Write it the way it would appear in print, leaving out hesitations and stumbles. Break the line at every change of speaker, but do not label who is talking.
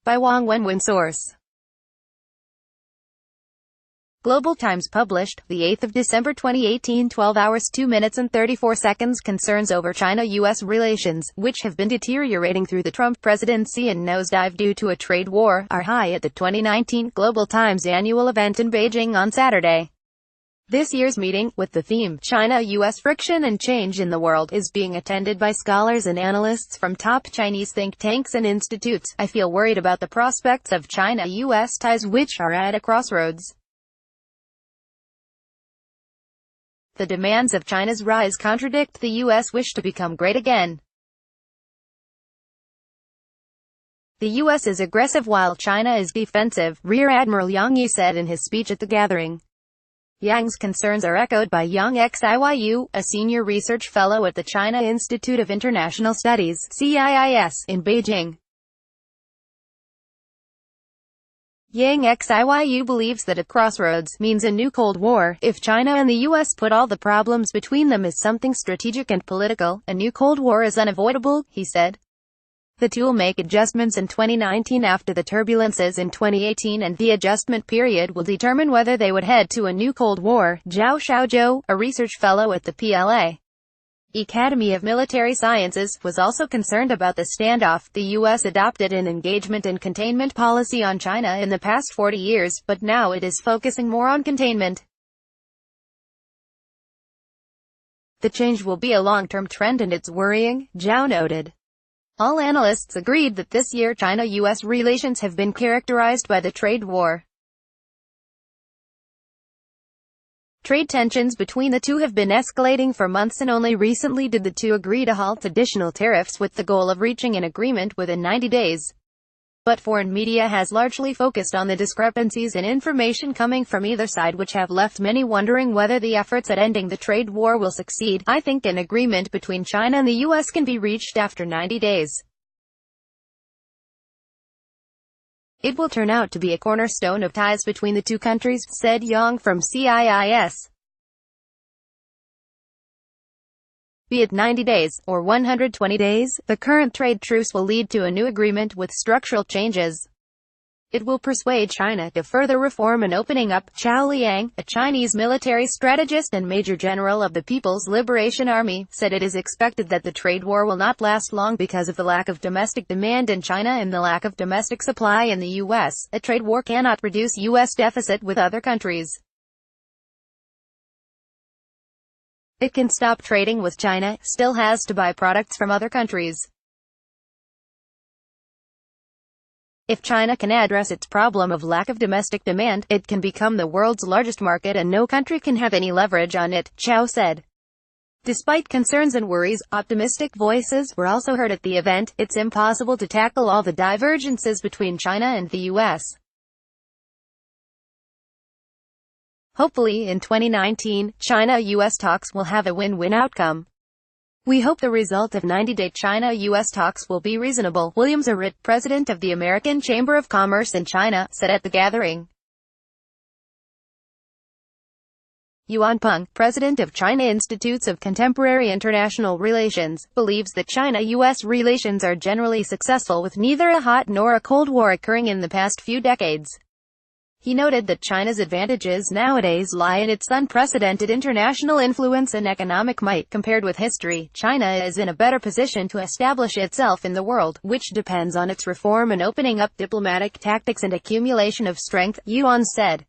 By Wang Wenwen Source. Global Times published, the 8th of December 2018, 12 hours 2 minutes and 34 seconds. Concerns over China-US relations, which have been deteriorating through the Trump presidency and nosedived due to a trade war, are high at the 2019 Global Times annual event in Beijing on Saturday. This year's meeting, with the theme, China-US Friction and Change in the World, is being attended by scholars and analysts from top Chinese think tanks and institutes. I feel worried about the prospects of China-US ties, which are at a crossroads. The demands of China's rise contradict the U.S. wish to become great again. The U.S. is aggressive while China is defensive, Rear Admiral Yang Yi said in his speech at the gathering. Yang's concerns are echoed by Yang Xiyu, a senior research fellow at the China Institute of International Studies (CIIS) in Beijing. Yang Xiyu believes that a crossroads means a new Cold War. If China and the U.S. put all the problems between them as something strategic and political, a new Cold War is unavoidable, he said. The two will make adjustments in 2019 after the turbulences in 2018, and the adjustment period will determine whether they would head to a new Cold War. Zhao Xiaozhou, a research fellow at the PLA Academy of Military Sciences, was also concerned about the standoff. The U.S. adopted an engagement and containment policy on China in the past 40 years, but now it is focusing more on containment. The change will be a long-term trend and it's worrying, Zhao noted. All analysts agreed that this year China-US relations have been characterized by the trade war. Trade tensions between the two have been escalating for months, and only recently did the two agree to halt additional tariffs with the goal of reaching an agreement within 90 days. But foreign media has largely focused on the discrepancies in information coming from either side, which have left many wondering whether the efforts at ending the trade war will succeed. I think an agreement between China and the U.S. can be reached after 90 days. It will turn out to be a cornerstone of ties between the two countries, said Yang from CIIS. Be it 90 days, or 120 days, the current trade truce will lead to a new agreement with structural changes. It will persuade China to further reform and opening up. Zhao Liang, a Chinese military strategist and Major General of the People's Liberation Army, said it is expected that the trade war will not last long because of the lack of domestic demand in China and the lack of domestic supply in the U.S. A trade war cannot reduce U.S. deficit with other countries. It can stop trading with China, still has to buy products from other countries. If China can address its problem of lack of domestic demand, it can become the world's largest market and no country can have any leverage on it, Zhao said. Despite concerns and worries, optimistic voices were also heard at the event. It's impossible to tackle all the divergences between China and the U.S. Hopefully in 2019, China-US talks will have a win-win outcome. We hope the result of 90-day China-US talks will be reasonable, William Zarit, president of the American Chamber of Commerce in China, said at the gathering. Yuan Peng, president of China Institutes of Contemporary International Relations, believes that China-US relations are generally successful, with neither a hot nor a cold war occurring in the past few decades. He noted that China's advantages nowadays lie in its unprecedented international influence and economic might. Compared with history, China is in a better position to establish itself in the world, which depends on its reform and opening up diplomatic tactics and accumulation of strength, Yuan said.